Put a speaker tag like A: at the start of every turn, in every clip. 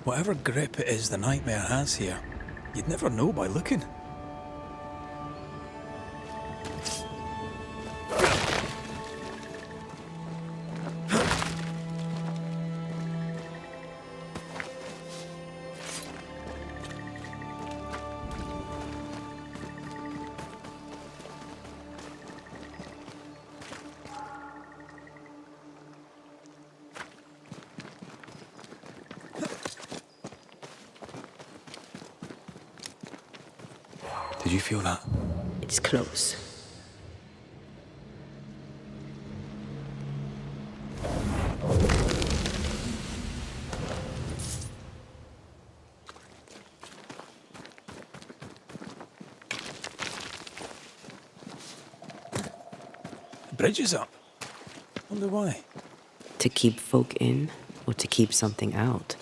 A: Whatever grip it is the nightmare has here, you'd never know by looking. Did you feel that?
B: It's close.
A: The bridge is up. Wonder why.
B: To keep folk in, or to keep something out?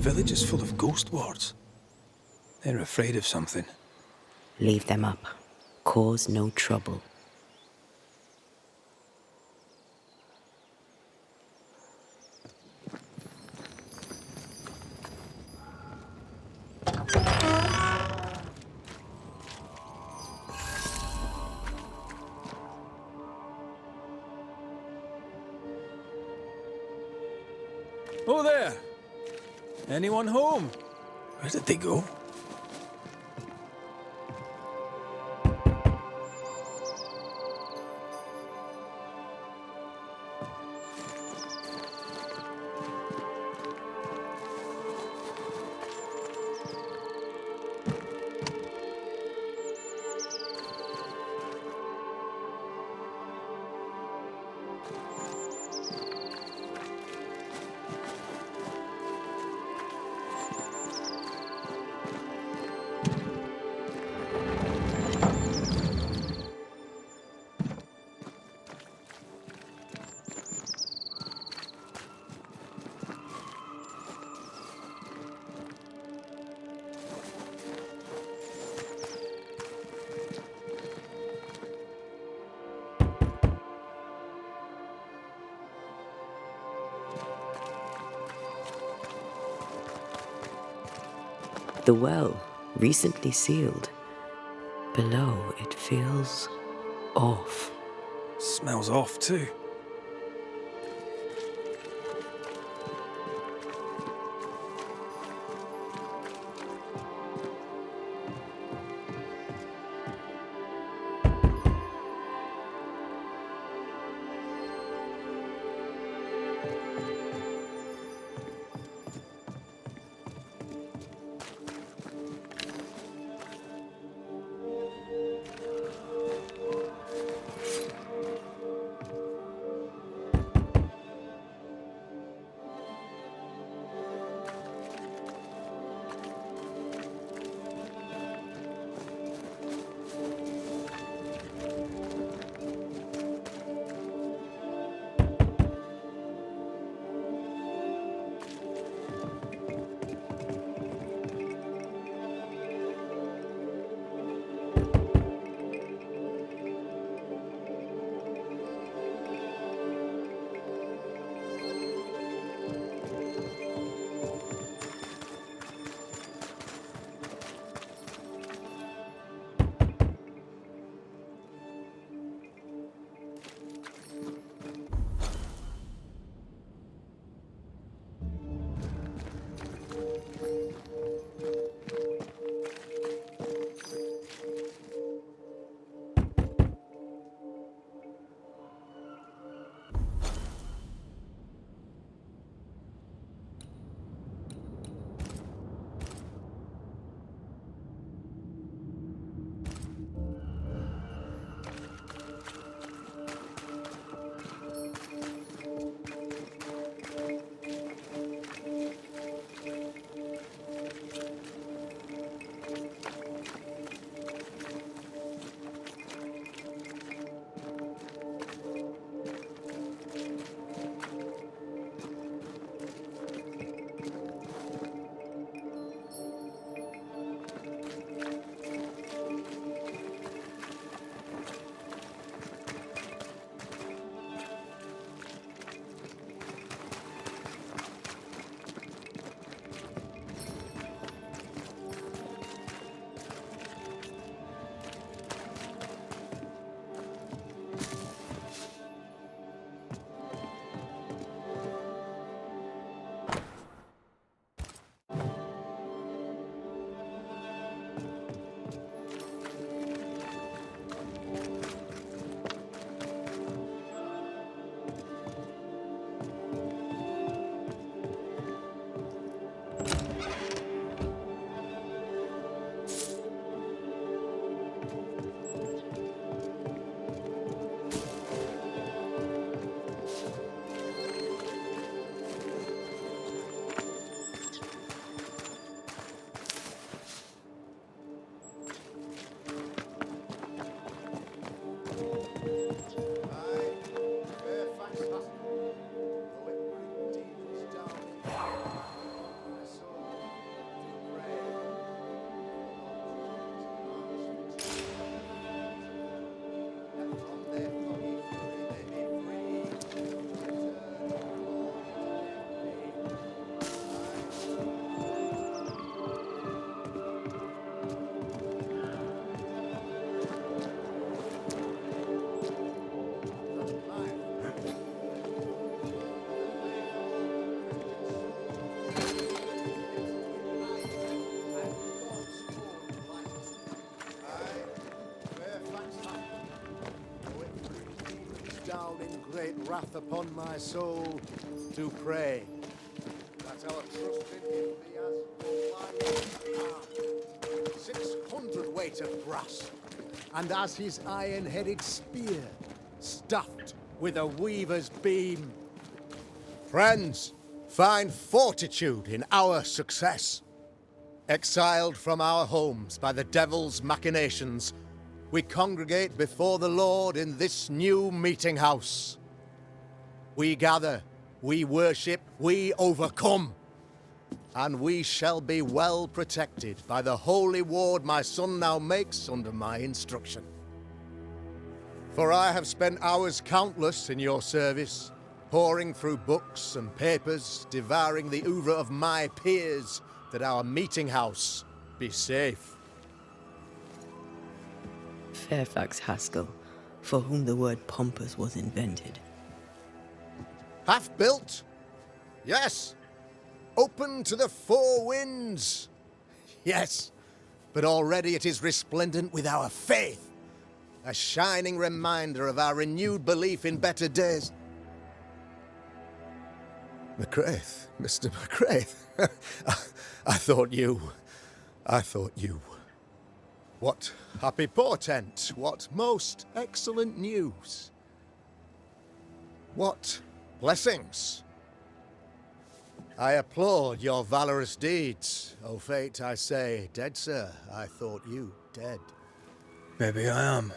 A: The village is full of ghost wards. They're afraid of something.
B: Leave them up. Cause no trouble.
A: Ho there! Anyone home? Where did they go?
B: The well, recently sealed. Below, it feels off.
A: Smells off too.
C: wrath upon my soul, do pray that our trust in him be as lion 600 weight of brass, and as his iron-headed spear, stuffed with a weaver's beam. Friends, find fortitude in our success. Exiled from our homes by the devil's machinations, we congregate before the Lord in this new meeting house. We gather, we worship, we overcome. And we shall be well protected by the holy ward my son now makes under my instruction. For I have spent hours countless in your service, poring through books and papers, devouring the oeuvre of my peers, that our meeting house be safe.
B: Fairfax Haskell, for whom the word pompous was invented.
C: Half-built? Yes. Open to the four winds? Yes. But already it is resplendent with our faith. A shining reminder of our renewed belief in better days. McCraith, Mr. McCraith. I thought you. What happy portent, what most excellent news. What blessings. I applaud your valorous deeds. O fate, I say, dead sir, I thought you dead.
A: Maybe I am.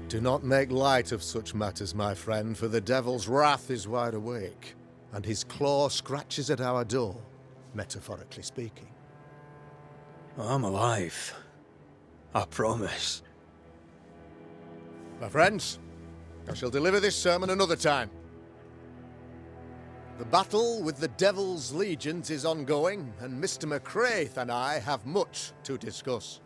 C: Do not make light of such matters, my friend, for the devil's wrath is wide awake, and his claw scratches at our door, metaphorically speaking.
A: I'm alive. I promise.
C: My friends, I shall deliver this sermon another time. The battle with the devil's legions is ongoing, and Mr. McCraith and I have much to discuss.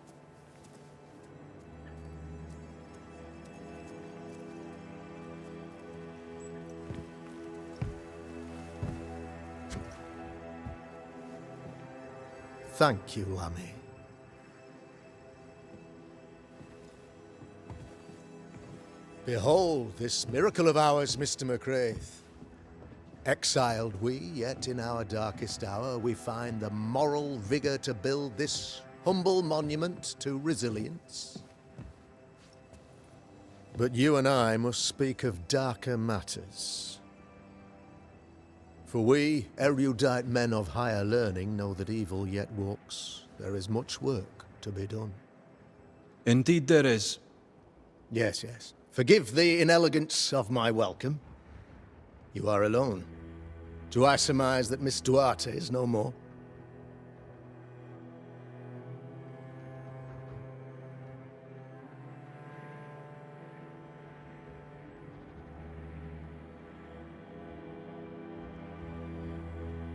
C: Thank you, Lammy. Behold this miracle of ours, Mr. McCraith. Exiled we, yet in our darkest hour we find the moral vigor to build this humble monument to resilience. But you and I must speak of darker matters. For we, erudite men of higher learning, know that evil yet walks. There is much work to be done.
A: Indeed there is.
C: Yes, yes. Forgive the inelegance of my welcome. You are alone. Do I surmise that Miss Duarte is no more?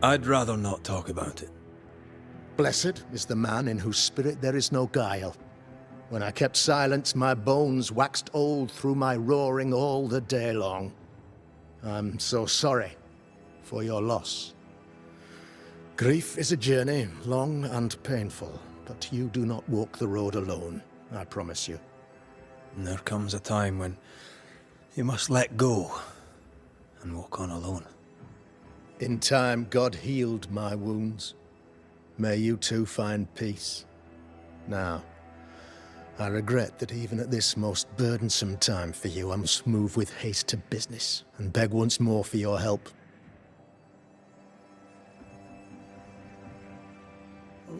A: I'd rather not talk about it.
C: Blessed is the man in whose spirit there is no guile. When I kept silence, my bones waxed old through my roaring all the day long. I'm so sorry for your loss. Grief is a journey, long and painful, but you do not walk the road alone, I promise you.
A: And there comes a time when you must let go and walk on alone.
C: In time, God healed my wounds. May you too find peace. Now, I regret that even at this most burdensome time for you, I must move with haste to business and beg once more for your help.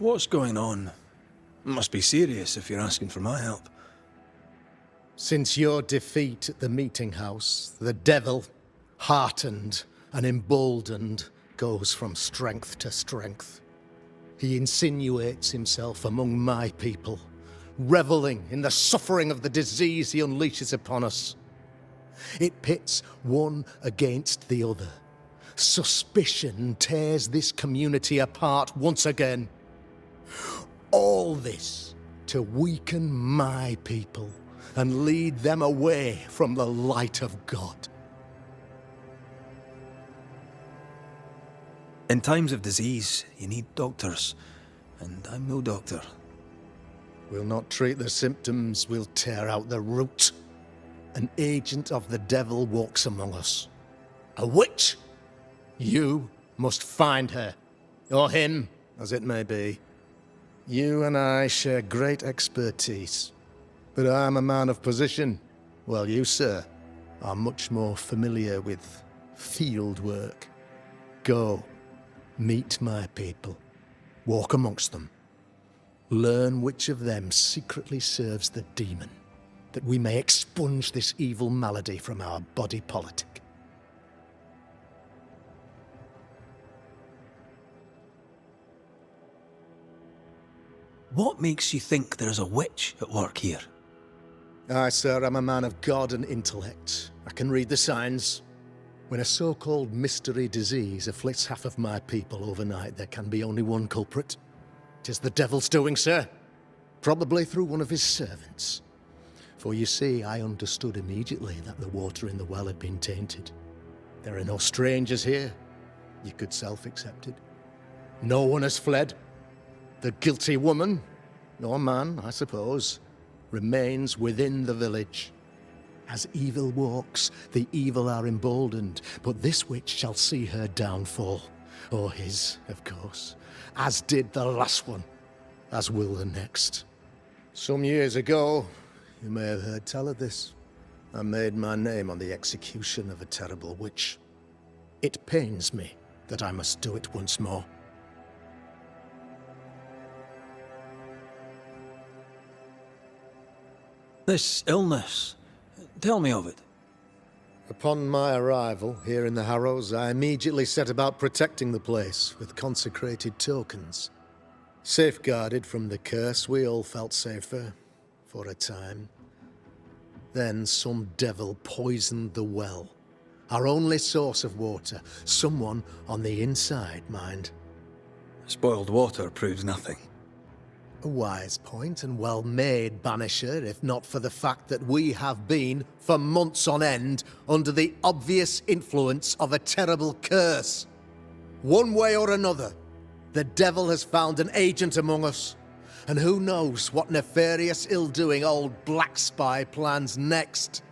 A: What's going on? It must be serious if you're asking for my help.
C: Since your defeat at the meeting house, the devil, heartened and emboldened, goes from strength to strength. He insinuates himself among my people, reveling in the suffering of the disease he unleashes upon us. It pits one against the other. Suspicion tears this community apart once again. All this to weaken my people and lead them away from the light of God.
A: In times of disease, you need doctors, and I'm no doctor.
C: We'll not treat the symptoms, we'll tear out the root. An agent of the devil walks among us. A witch! You must find her. Or him, as it may be. You and I share great expertise. But I'm a man of position, while you, sir, are much more familiar with field work. Go, meet my people. Walk amongst them. Learn which of them secretly serves the demon, that we may expunge this evil malady from our body politic.
A: What makes you think there's a witch at work here?
C: Aye, sir, I'm a man of God and intellect. I can read the signs. When a so-called mystery disease afflicts half of my people overnight, there can be only one culprit. 'Tis the devil's doing, sir. Probably through one of his servants. For you see, I understood immediately that the water in the well had been tainted. There are no strangers here. You could self-accept it. No one has fled. The guilty woman, or man, I suppose, remains within the village. As evil walks, the evil are emboldened, but this witch shall see her downfall. Or his, of course. As did the last one, as will the next. Some years ago, you may have heard tell of this, I made my name on the execution of a terrible witch. It pains me that I must do it once more.
A: This illness, tell me of it.
C: Upon my arrival here in the Harrows, I immediately set about protecting the place with consecrated tokens. Safeguarded from the curse, we all felt safer, for a time. Then some devil poisoned the well, our only source of water. Someone on the inside, mind.
A: Spoiled water proves nothing.
C: A wise point and well made, Banisher, if not for the fact that we have been, for months on end, under the obvious influence of a terrible curse. One way or another, the devil has found an agent among us, and who knows what nefarious ill-doing old Black Spy plans next.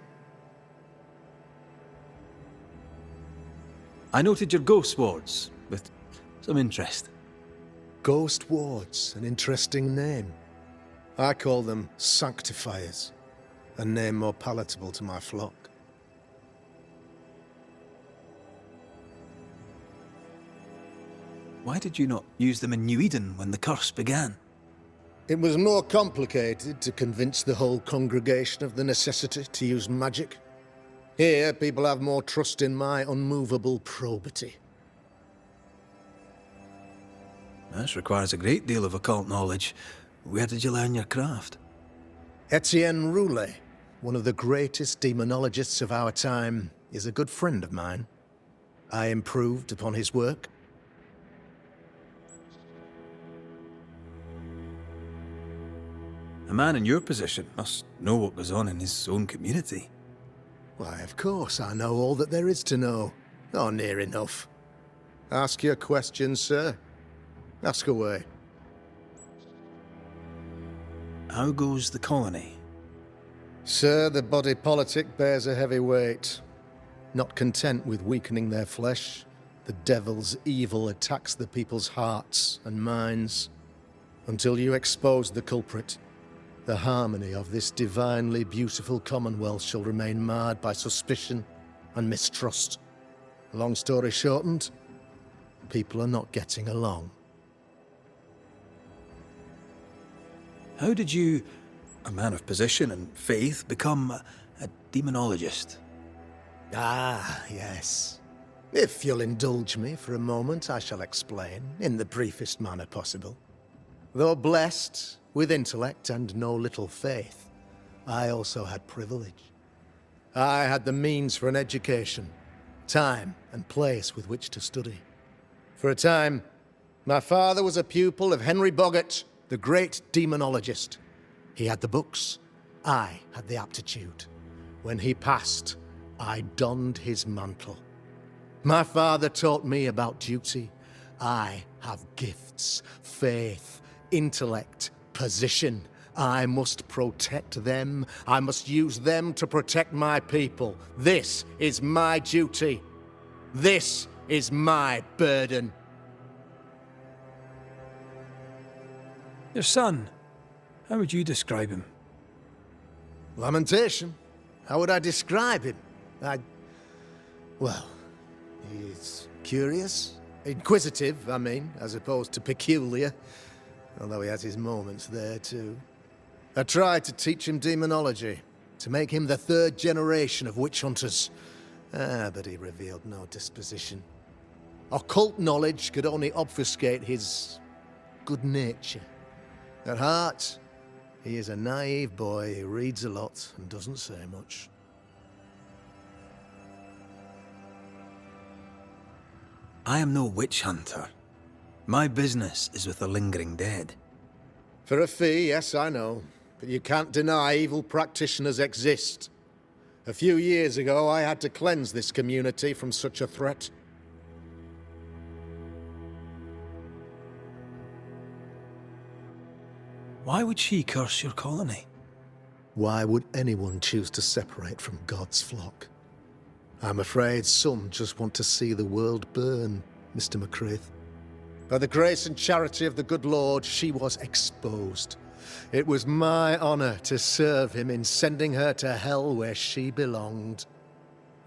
A: I noted your ghost wards with some interest.
C: Ghost wards, an interesting name. I call them sanctifiers, a name more palatable to my flock.
A: Why did you not use them in New Eden when the curse began?
C: It was more complicated to convince the whole congregation of the necessity to use magic. Here, people have more trust in my unmovable probity.
A: This requires a great deal of occult knowledge. Where did you learn your craft?
C: Etienne Roulet, one of the greatest demonologists of our time, is a good friend of mine. I improved upon his work.
A: A man in your position must know what goes on in his own community.
C: Why, of course, I know all that there is to know. Or near enough. Ask your questions, sir. Ask away.
A: How goes the colony?
C: Sir, the body politic bears a heavy weight. Not content with weakening their flesh, the devil's evil attacks the people's hearts and minds. Until you expose the culprit, the harmony of this divinely beautiful commonwealth shall remain marred by suspicion and mistrust. Long story shortened, people are not getting along.
A: How did you, a man of position and faith, become a demonologist?
C: Ah, yes. If you'll indulge me for a moment, I shall explain, in the briefest manner possible. Though blessed with intellect and no little faith, I also had privilege. I had the means for an education, time and place with which to study. For a time, my father was a pupil of Henry Boggart, the great demonologist. He had the books, I had the aptitude. When he passed, I donned his mantle. My father taught me about duty. I have gifts, faith, intellect, position, I must protect them. I must use them to protect my people. This is my duty. This is my burden.
A: Your son, how would you describe him?
C: Lamentation? How would I describe him? Well, he's curious. Inquisitive, I mean, as opposed to peculiar. Although he has his moments there, too. I tried to teach him demonology, to make him the third generation of witch hunters. But he revealed no disposition. Occult knowledge could only obfuscate his good nature. At heart, he is a naive boy who reads a lot and doesn't say much.
A: I am no witch hunter. My business is with the lingering dead.
C: For a fee, yes, I know. But you can't deny evil practitioners exist. A few years ago, I had to cleanse this community from such a threat.
A: Why would she curse your colony?
C: Why would anyone choose to separate from God's flock? I'm afraid some just want to see the world burn, Mr. McCraith. By the grace and charity of the good Lord, she was exposed. It was my honor to serve him in sending her to hell where she belonged.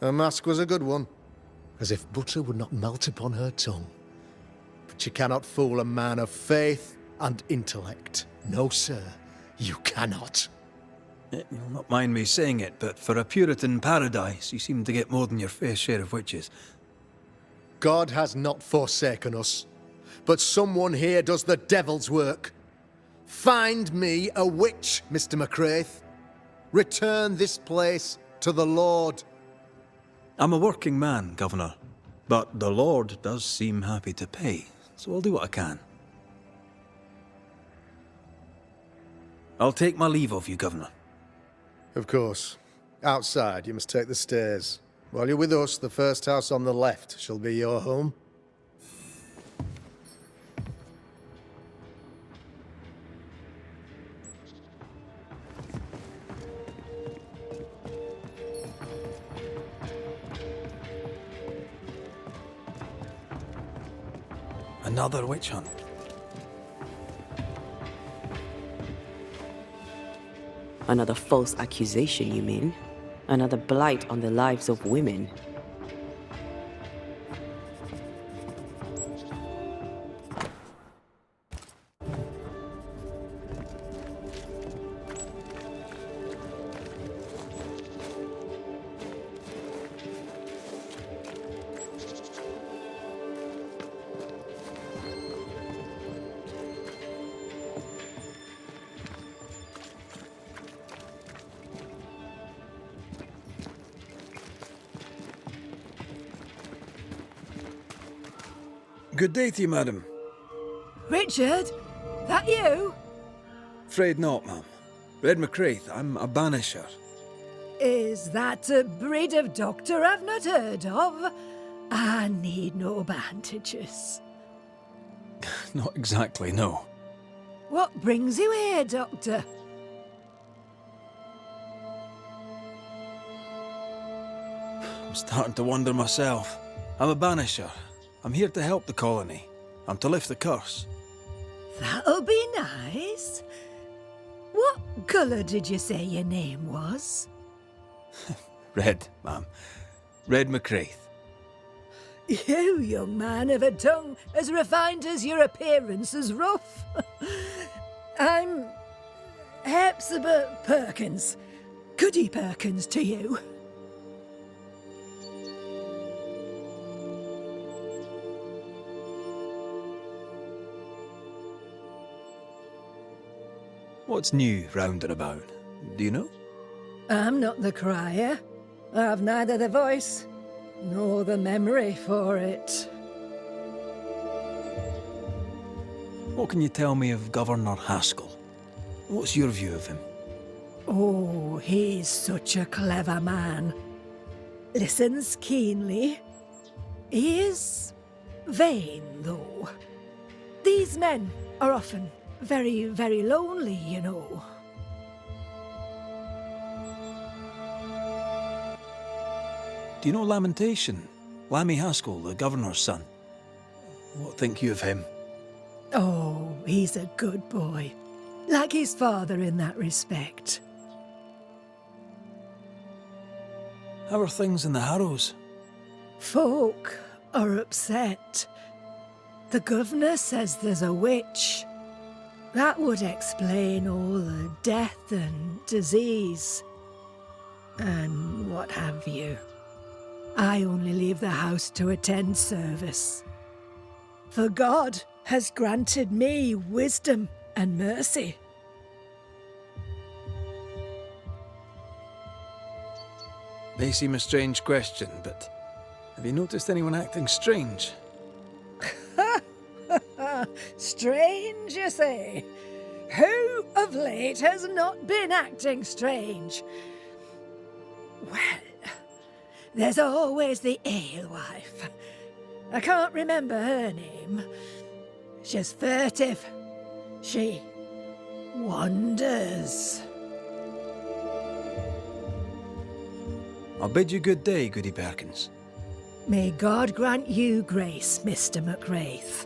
C: Her mask was a good one, as if butter would not melt upon her tongue. But you cannot fool a man of faith and intellect. No, sir, you cannot.
A: You'll not mind me saying it, but for a Puritan paradise, you seem to get more than your fair share of witches.
C: God has not forsaken us, but someone here does the devil's work. Find me a witch, Mr. McCraith. Return this place to the Lord.
A: I'm a working man, Governor, but the Lord does seem happy to pay, so I'll do what I can. I'll take my leave of you, Governor.
C: Of course. Outside, you must take the stairs. While you're with us, the first house on the left shall be your home.
A: Another witch hunt.
B: Another false accusation, you mean? Another blight on the lives of women?
A: Good day to you, madam.
D: Richard? That you?
A: Afraid not, ma'am. Red McCraith, I'm a Banisher.
D: Is that a breed of doctor I've not heard of? I need no bandages.
A: Not exactly, no.
D: What brings you here, Doctor?
A: I'm starting to wonder myself. I'm a Banisher. I'm here to help the colony. I'm to lift the curse.
D: That'll be nice. What colour did you say your name was?
A: Red, ma'am. Red McCraith.
D: You, young man, have a tongue as refined as your appearance is rough. I'm Hepzibah Perkins. Goody Perkins to you.
A: What's new round and about? Do you know?
D: I'm not the crier. I've neither the voice nor the memory for it.
A: What can you tell me of Governor Haskell? What's your view of him?
D: Oh, he's such a clever man. Listens keenly. He is vain, though. These men are often very, very lonely, you know.
A: Do you know Lamentation? Lammy Haskell, the governor's son. What think you of him?
D: Oh, he's a good boy. Like his father in that respect.
A: How are things in the Harrows?
D: Folk are upset. The governor says there's a witch. That would explain all the death and disease. And what have you. I only leave the house to attend service. For God has granted me wisdom and mercy.
A: May seem a strange question, but have you noticed anyone acting strange?
D: Strange, you say? Who of late has not been acting strange? Well, there's always the alewife. I can't remember her name. She's furtive. She wanders.
A: I'll bid you good day, Goody Perkins.
D: May God grant you grace, Mr. McWraith.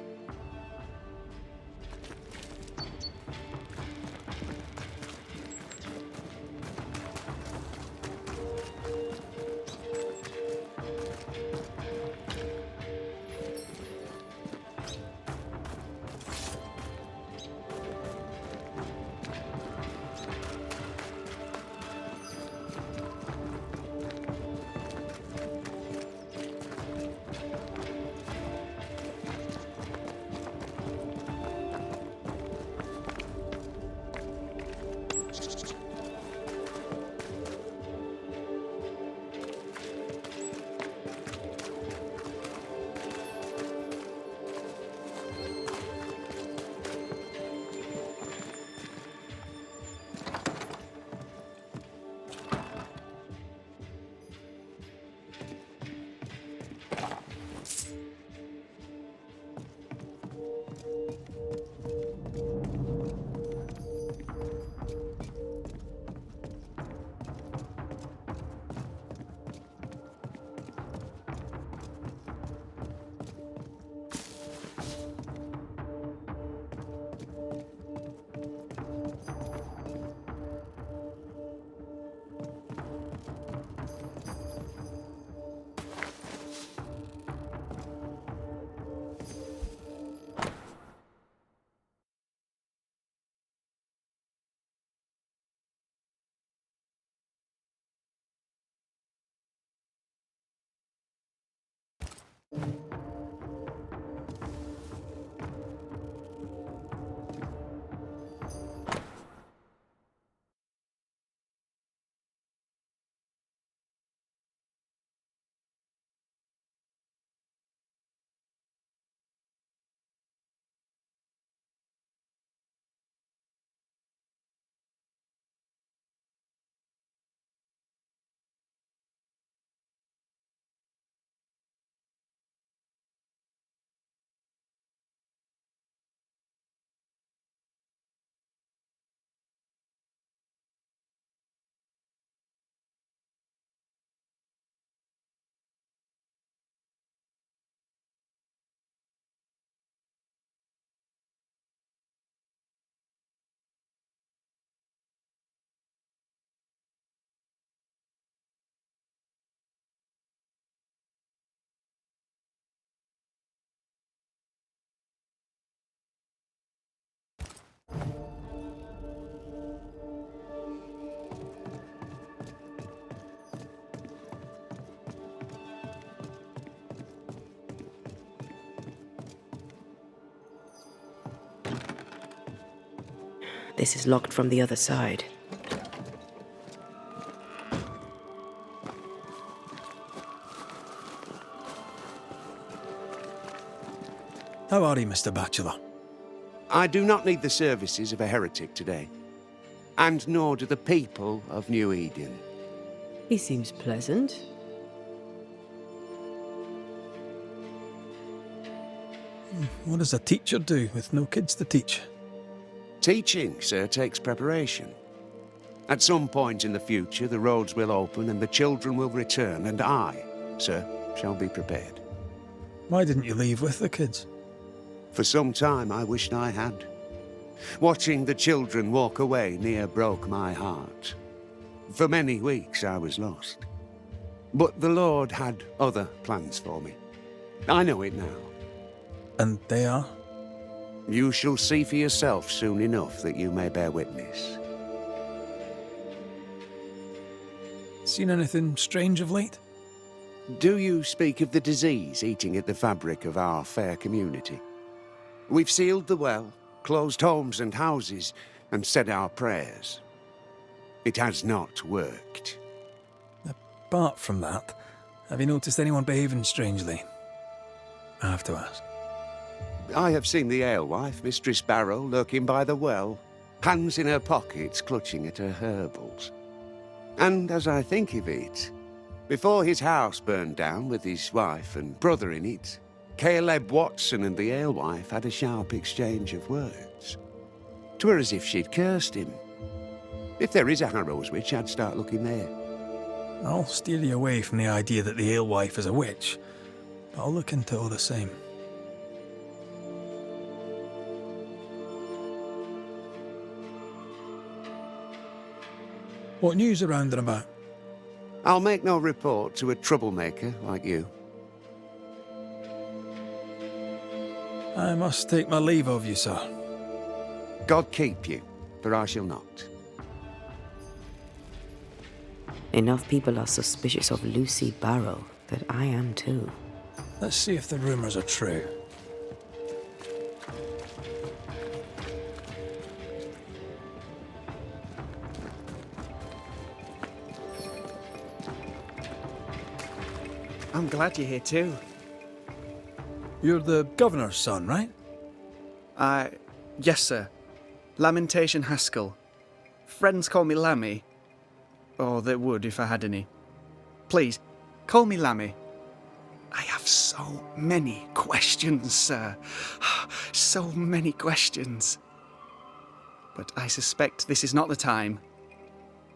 B: This is locked from the other side.
A: How are you, Mr. Bachelor?
E: I do not need the services of a heretic today, and nor do the people of New Eden.
B: He seems pleasant.
A: What does a teacher do with no kids to teach?
E: Teaching, sir, takes preparation. At some point in the future, the roads will open and the children will return, and I sir, shall be prepared.
A: Why didn't you leave with the kids?
E: For some time I wished I had. Watching the children walk away near broke my heart. For many weeks I was lost. But the Lord had other plans for me. I know it now.
A: And they are?
E: You shall see for yourself soon enough that you may bear witness.
A: Seen anything strange of late?
E: Do you speak of the disease eating at the fabric of our fair community? We've sealed the well, closed homes and houses, and said our prayers. It has not worked.
A: Apart from that, have you noticed anyone behaving strangely? I have to ask.
E: I have seen the alewife, Mistress Barrow, lurking by the well, hands in her pockets clutching at her herbals. And as I think of it, before his house burned down with his wife and brother in it, Caleb Watson and the alewife had a sharp exchange of words. 'Twere as if she'd cursed him. If there is a Harrow's witch, I'd start looking there.
A: I'll steer you away from the idea that the alewife is a witch, but I'll look into it all the same. What news around and about?
E: I'll make no report to a troublemaker like you.
A: I must take my leave of you, sir.
E: God keep you, for I shall not.
B: Enough people are suspicious of Lucy Barrow that I am too.
A: Let's see if the rumours are true.
F: I'm glad you're here too.
A: You're the governor's son, right?
F: Yes, sir. Lamentation Haskell. Friends call me Lammy. Or they would if I had any. Please, call me Lammy. I have so many questions, sir. So many questions. But I suspect this is not the time.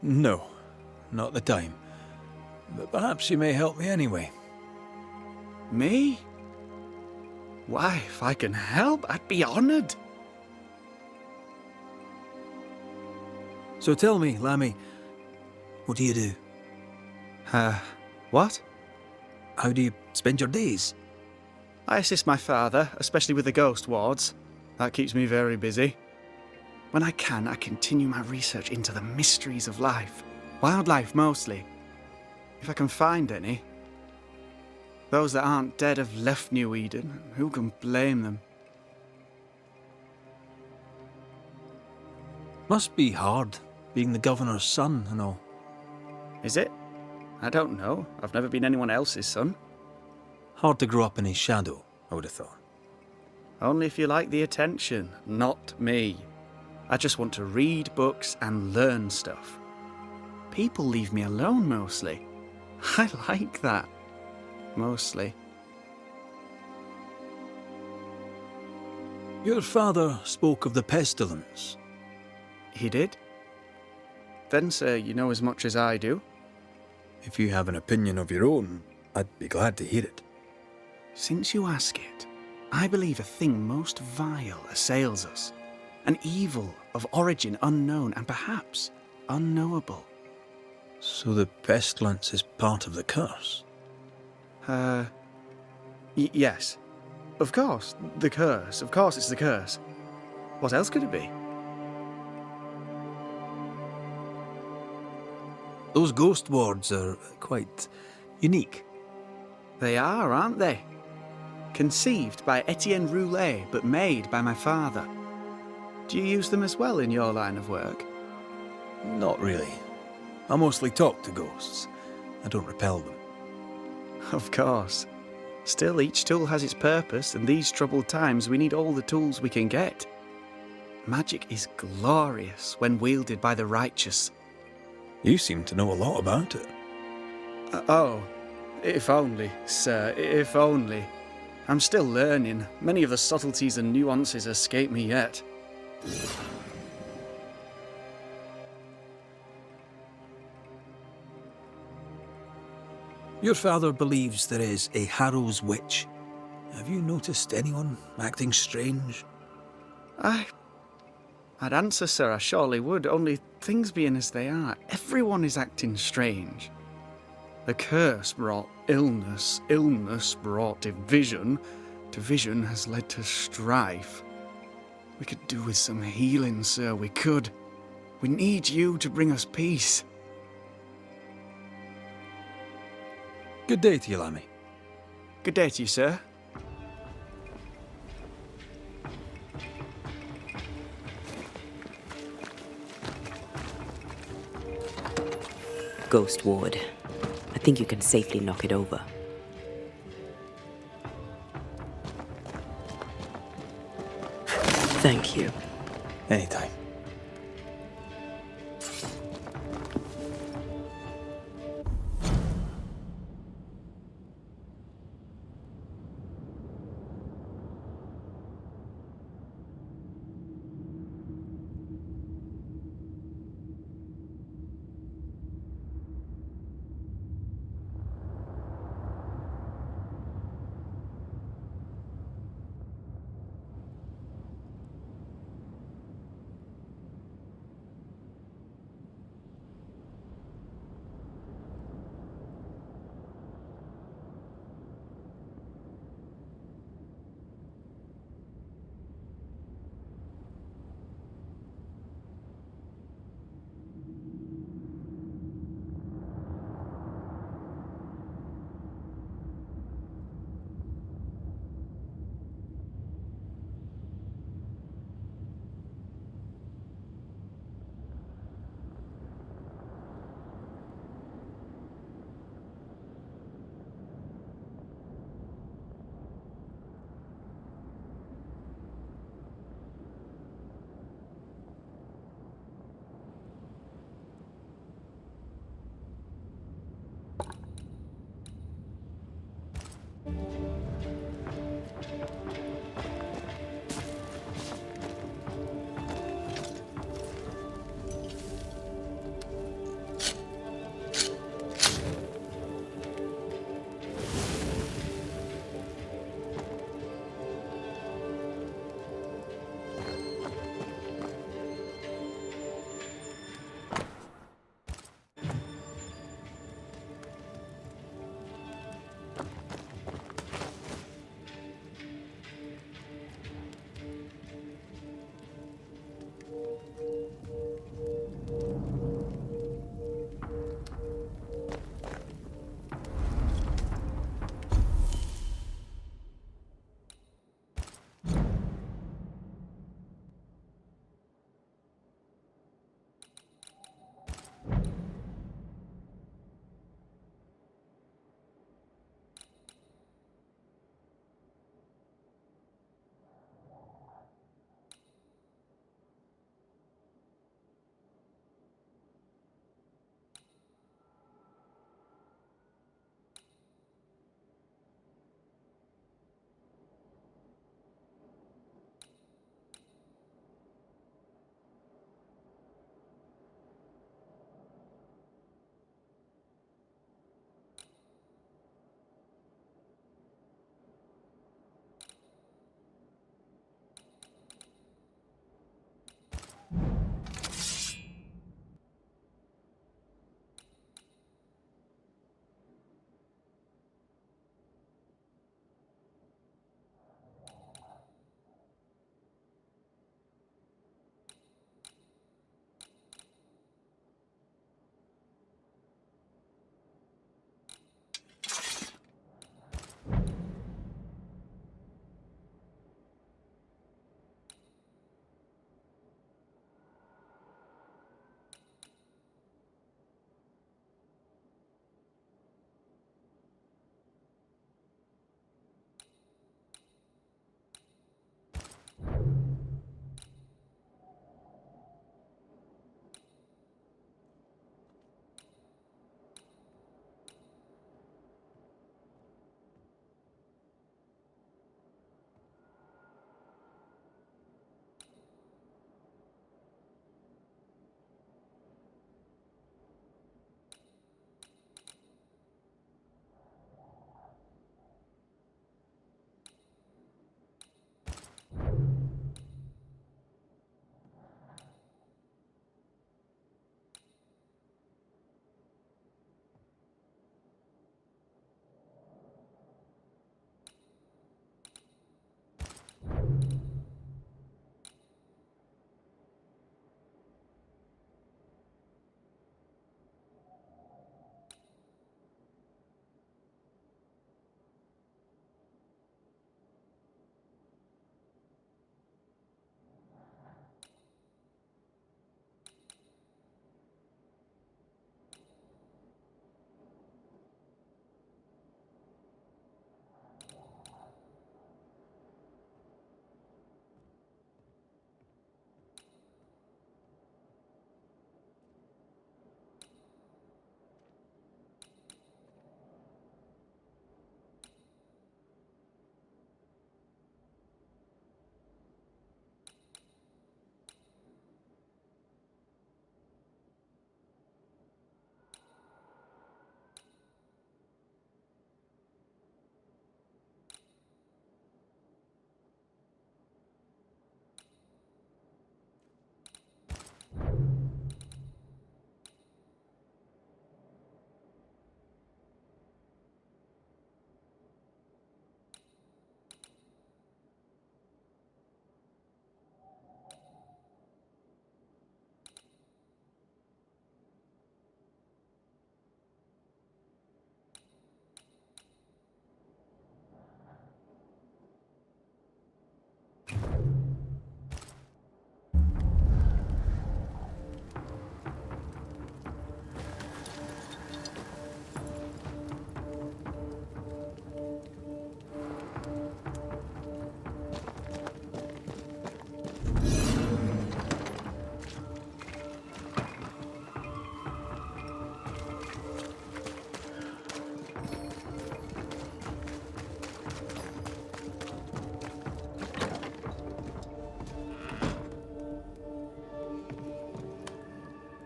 A: No, not the time. But perhaps you may help me anyway.
F: Me? Why, if I can help, I'd be honoured.
A: So tell me, Lammy, what do you do?
F: What?
A: How do you spend your days?
F: I assist my father, especially with the ghost wards. That keeps me very busy. When I can, I continue my research into the mysteries of life. Wildlife, mostly. If I can find any. Those that aren't dead have left New Eden. Who can blame them?
A: Must be hard, being the governor's son and all.
F: Is it? I don't know. I've never been anyone else's son.
A: Hard to grow up in his shadow, I would have thought.
F: Only if you like the attention, not me. I just want to read books and learn stuff. People leave me alone mostly. I like that. Mostly.
A: Your father spoke of the pestilence.
F: He did? Then, sir, you know as much as I do.
A: If you have an opinion of your own, I'd be glad to hear it.
F: Since you ask it, I believe a thing most vile assails us. An evil of origin unknown and perhaps unknowable.
A: So the pestilence is part of the curse?
F: Yes. Of course, the curse. Of course it's the curse. What else could it be?
A: Those ghost wards are quite unique.
F: They are, aren't they? Conceived by Etienne Roulet, but made by my father. Do you use them as well in your line of work?
A: Not really. I mostly talk to ghosts. I don't repel them.
F: Of course. Still, each tool has its purpose, and these troubled times we need all the tools we can get. Magic is glorious when wielded by the righteous.
A: You seem to know a lot about it.
F: Oh, if only, sir, if only. I'm still learning. Many of the subtleties and nuances escape me yet.
A: Your father believes there is a Harrow's witch. Have you noticed anyone acting strange?
F: I'd answer, sir, I surely would, only things being as they are, everyone is acting strange. The curse brought illness, illness brought division, division has led to strife. We could do with some healing, sir, we could. We need you to bring us peace.
A: Good day to you, Lammy.
F: Good day to you, sir.
B: Ghost Ward. I think you can safely knock it over. Thank you.
A: Anytime.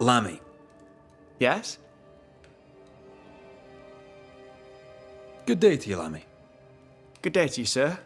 A: Lammy.
F: Yes?
A: Good day to you, Lammy.
F: Good day to you, sir.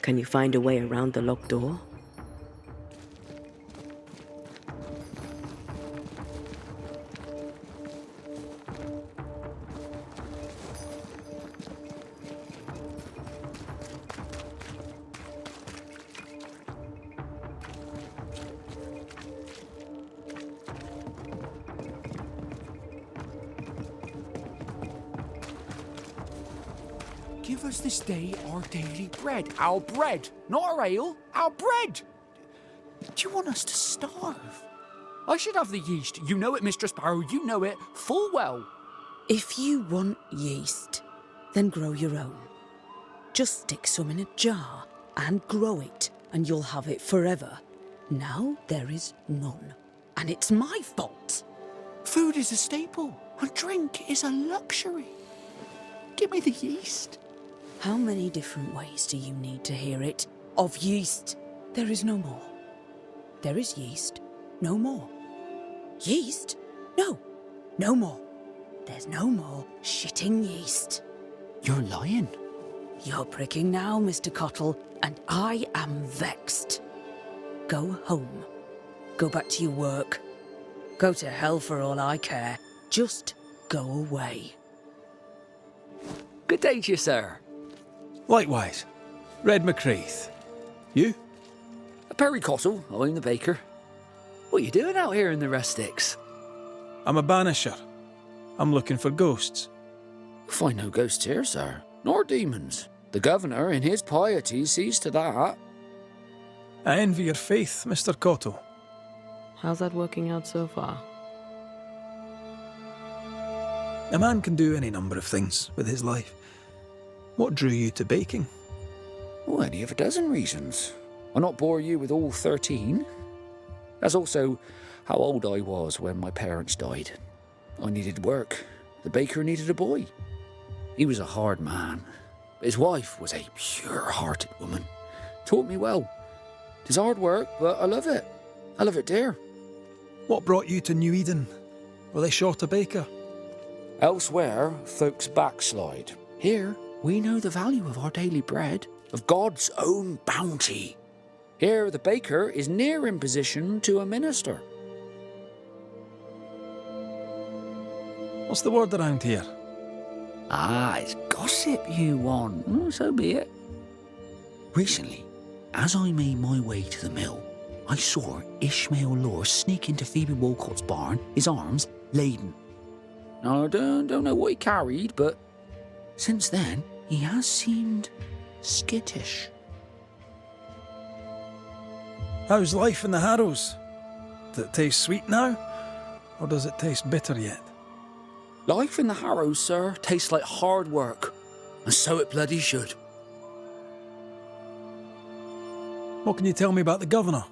B: Can you find a way around the locked door?
G: Give us this day our daily bread. Our bread, not our ale, our bread. Do you want us to starve? I should have the yeast. You know it, Mistress Barrow, you know it full well.
D: If you want yeast, then grow your own. Just stick some in a jar and grow it, and you'll have it forever. Now there is none, and it's my fault.
G: Food is a staple, and drink is a luxury. Give me the yeast.
D: How many different ways do you need to hear it? Of yeast, there is no more. There is yeast, no more. Yeast? No, no more. There's no more shitting yeast.
G: You're lying.
D: You're pricking now, Mr. Cottle, and I am vexed. Go home. Go back to your work. Go to hell for all I care. Just go away.
G: Good day to you, sir.
A: Likewise. Red McCreath. You?
G: Perry Cottle, I'm the baker. What are you doing out here in the rustics?
A: I'm a banisher. I'm looking for ghosts.
G: Find no ghosts here, sir, nor demons. The governor, in his piety, sees to that.
A: I envy your faith, Mr. Cottle.
B: How's that working out so far?
A: A man can do any number of things with his life. What drew you to baking?
G: Oh, any of a dozen reasons. I'll not bore you with all 13. That's also how old I was when my parents died. I needed work. The baker needed a boy. He was a hard man. His wife was a pure-hearted woman. Taught me well. 'Tis hard work, but I love it. I love it dear.
A: What brought you to New Eden? Were they short a baker?
G: Elsewhere, folks backslide. Here, we know the value of our daily bread, of God's own bounty. Here, the baker is near in position to a minister.
A: What's the word around here?
G: Ah, it's gossip you want. So be it. Recently, as I made my way to the mill, I saw Ishmael Lore sneak into Phoebe Walcott's barn, his arms laden. Now, I don't know what he carried, but since then, he has seemed skittish.
A: How's life in the Harrows? Does it taste sweet now? Or does it taste bitter yet?
G: Life in the Harrows, sir, tastes like hard work. And so it bloody should.
A: What can you tell me about the governor?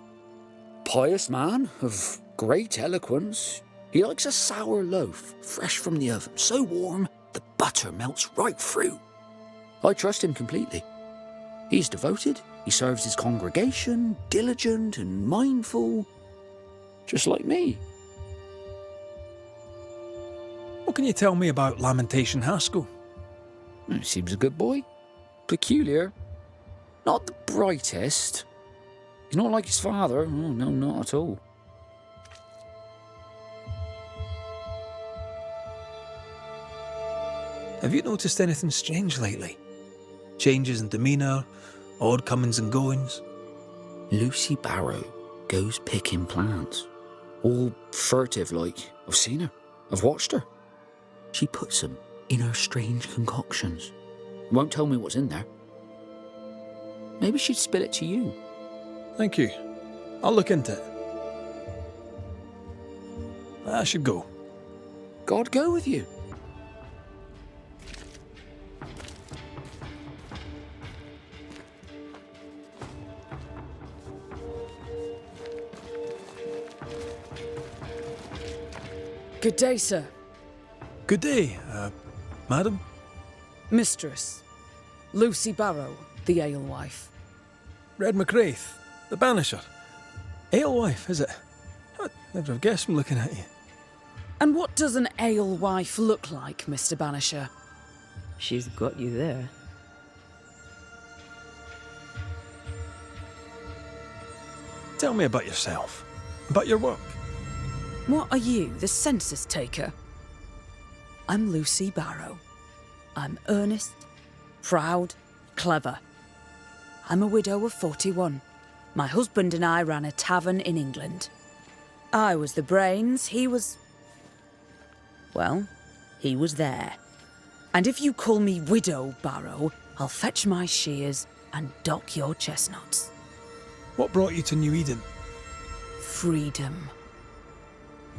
G: Pious man of great eloquence. He likes a sour loaf, fresh from the oven, so warm the butter melts right through. I trust him completely. He's devoted, he serves his congregation, diligent and mindful, just like me.
A: What can you tell me about Lamentation Haskell?
G: Seems a good boy. Peculiar. Not the brightest. He's not like his father. Oh, no, not at all.
A: Have you noticed anything strange lately? Changes in demeanour, odd comings and goings?
G: Lucy Barrow goes picking plants. All furtive like. I've seen her. I've watched her. She puts them in her strange concoctions. Won't tell me what's in there. Maybe she'd spill it to you.
A: Thank you. I'll look into it. I should go.
G: God go with you.
H: Good day, sir.
A: Good day, madam.
H: Mistress. Lucy Barrow, the alewife.
A: Red McWraith, the Banisher. Alewife, is it? I'd never have guessed from looking at you.
H: And what does an alewife look like, Mr. Banisher?
B: She's got you there.
A: Tell me about yourself. About your work.
H: What are you, the census taker? I'm Lucy Barrow. I'm earnest, proud, clever. I'm a widow of 41. My husband and I ran a tavern in England. I was the brains, he was... well, he was there. And if you call me Widow Barrow, I'll fetch my shears and dock your chestnuts.
A: What brought you to New Eden?
H: Freedom.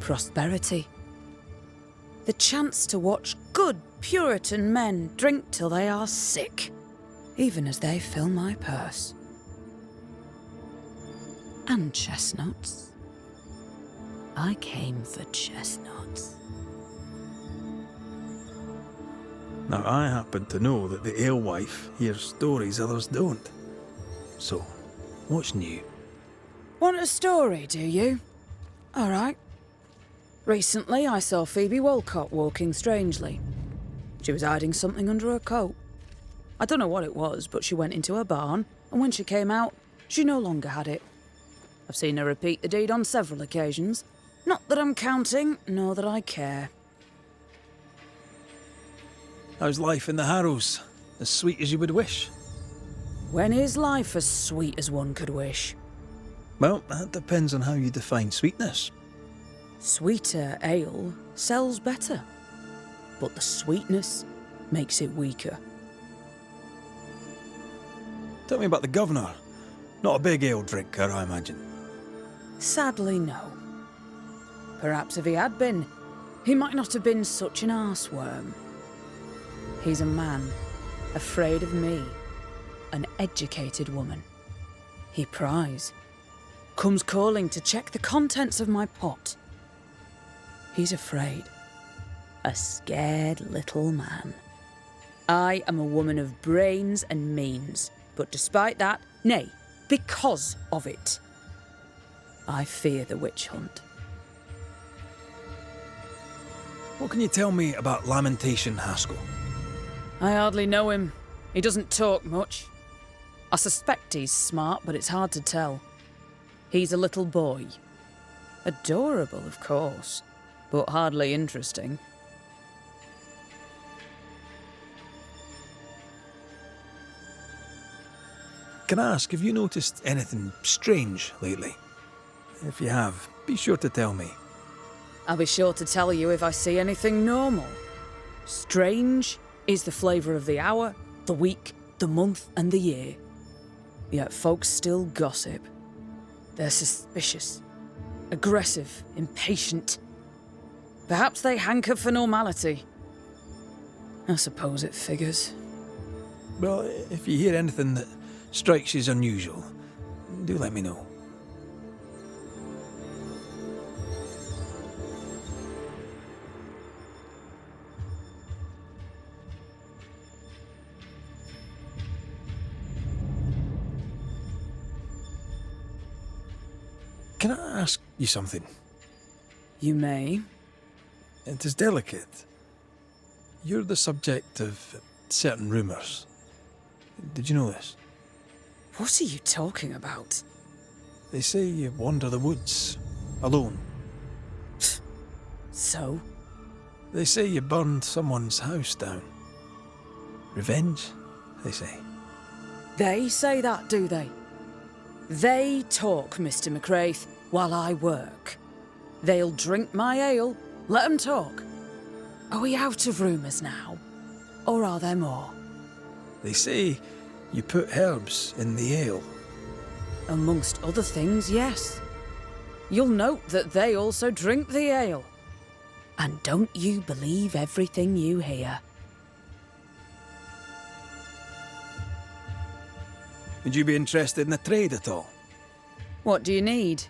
H: Prosperity. The chance to watch good Puritan men drink till they are sick, even as they fill my purse. And chestnuts. I came for chestnuts.
A: Now, I happen to know that the alewife hears stories others don't. So, what's new?
H: Want a story, do you? All right. Recently, I saw Phoebe Walcott walking strangely. She was hiding something under her coat. I don't know what it was, but she went into her barn, and when she came out, she no longer had it. I've seen her repeat the deed on several occasions. Not that I'm counting, nor that I care.
A: How's life in the Harrows? As sweet as you would wish?
H: When is life as sweet as one could wish?
A: Well, that depends on how you define sweetness.
H: Sweeter ale sells better, but the sweetness makes it weaker.
A: Tell me about the governor. Not a big ale drinker, I imagine.
H: Sadly, no. Perhaps if he had been, he might not have been such an arseworm. He's a man, afraid of me, an educated woman. He pries, comes calling to check the contents of my pot. He's afraid, a scared little man. I am a woman of brains and means, but despite that, nay, because of it, I fear the witch hunt.
A: What can you tell me about Lamentation Haskell?
H: I hardly know him. He doesn't talk much. I suspect he's smart, but it's hard to tell. He's a little boy. Adorable, of course, but hardly interesting.
A: Can I ask, have you noticed anything strange lately? If you have, be sure to tell me.
H: I'll be sure to tell you if I see anything normal. Strange is the flavour of the hour, the week, the month, and the year. Yet folks still gossip. They're suspicious, aggressive, impatient. Perhaps they hanker for normality. I suppose it figures.
A: Well, if you hear anything that strikes you as unusual, do let me know. Can I ask you something?
H: You may.
A: It is delicate. You're the subject of certain rumours. Did you know this?
H: What are you talking about?
A: They say you wander the woods, alone.
H: So?
A: They say you burned someone's house down. Revenge, they say.
H: They say that, do they? They talk, Mr. McCraith, while I work. They'll drink my ale, let 'em talk. Are we out of rumours now? Or are there more?
A: They say you put herbs in the ale.
H: Amongst other things, yes. You'll note that they also drink the ale. And don't you believe everything you hear.
A: Would you be interested in a trade at all?
H: What do you need?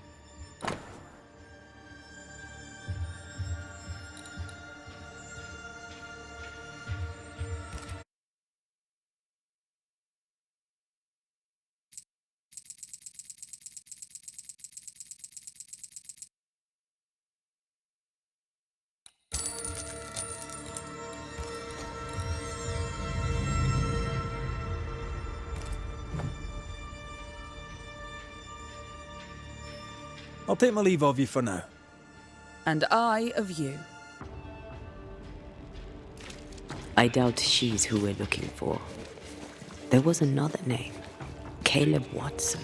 A: I'll take my leave of you for now.
H: And I of you.
B: I doubt she's who we're looking for. There was another name, Caleb Watson.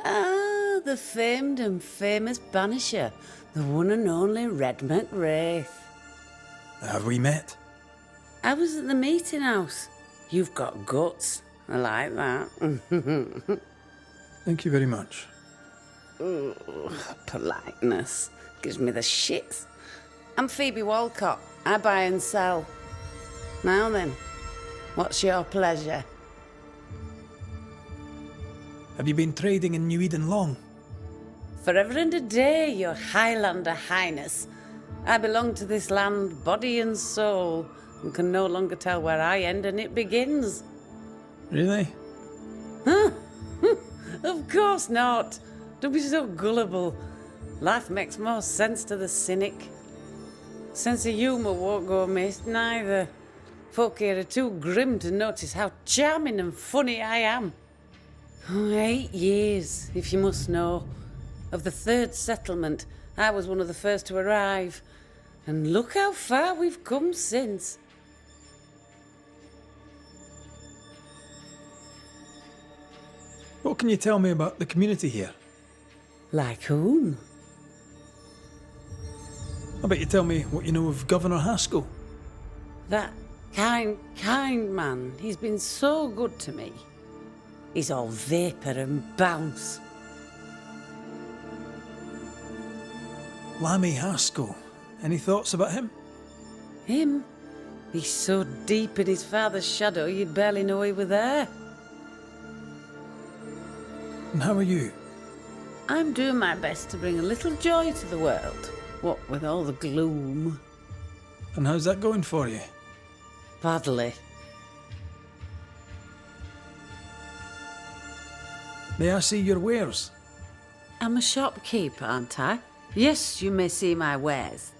I: Ah, the famed and famous Banisher, the one and only Red McWraith.
A: Have we met?
I: I was at the meeting house. You've got guts. I like that.
A: Thank you very much.
I: Ooh, politeness gives me the shits. I'm Phoebe Walcott. I buy and sell. Now then, what's your pleasure?
A: Have you been trading in New Eden long?
I: Forever and a day, your Highlander Highness. I belong to this land, body and soul, and can no longer tell where I end and it begins.
A: Really?
I: Huh? Of course not. Don't be so gullible. Life makes more sense to the cynic. Sense of humour won't go amiss, neither. Folk here are too grim to notice how charming and funny I am. 8 years, if you must know. Of the third settlement, I was one of the first to arrive. And look how far we've come since.
A: What can you tell me about the community here?
I: Like whom?
A: I bet you tell me what you know of Governor Haskell.
I: That kind man. He's been so good to me. He's all vapour and bounce.
A: Lammy Haskell. Any thoughts about him?
I: Him? He's so deep in his father's shadow you'd barely know he were there.
A: And how are you?
I: I'm doing my best to bring a little joy to the world, what with all the gloom.
A: And how's that going for you?
I: Badly.
A: May I see your wares?
I: I'm a shopkeeper, aren't I? Yes, you may see my wares.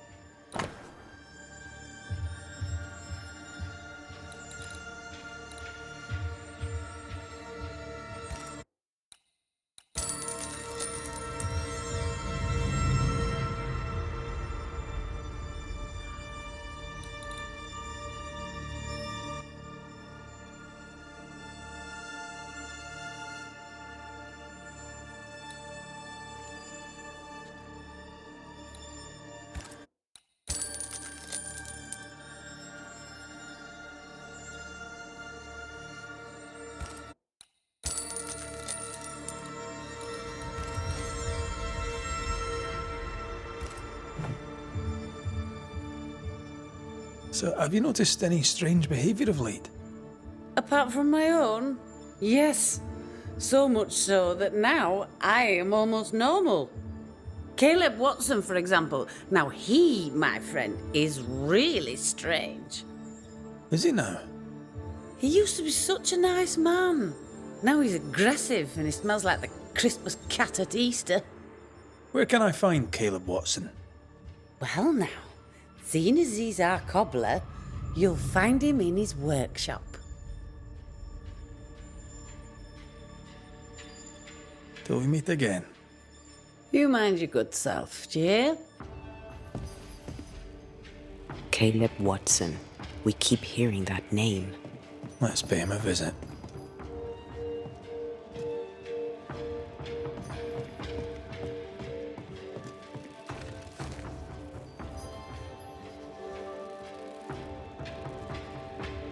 A: So, have you noticed any strange behaviour of late?
I: Apart from my own? Yes. So much so that now I am almost normal. Caleb Watson, for example. Now he, my friend, is really strange.
A: Is he now?
I: He used to be such a nice man. Now he's aggressive and he smells like the Christmas cat at Easter.
A: Where can I find Caleb Watson?
I: Well now, seeing as he's our cobbler, you'll find him in his workshop.
A: Till we meet again.
I: You mind your good self, do you hear?
B: Caleb Watson. We keep hearing that name.
A: Let's pay him a visit.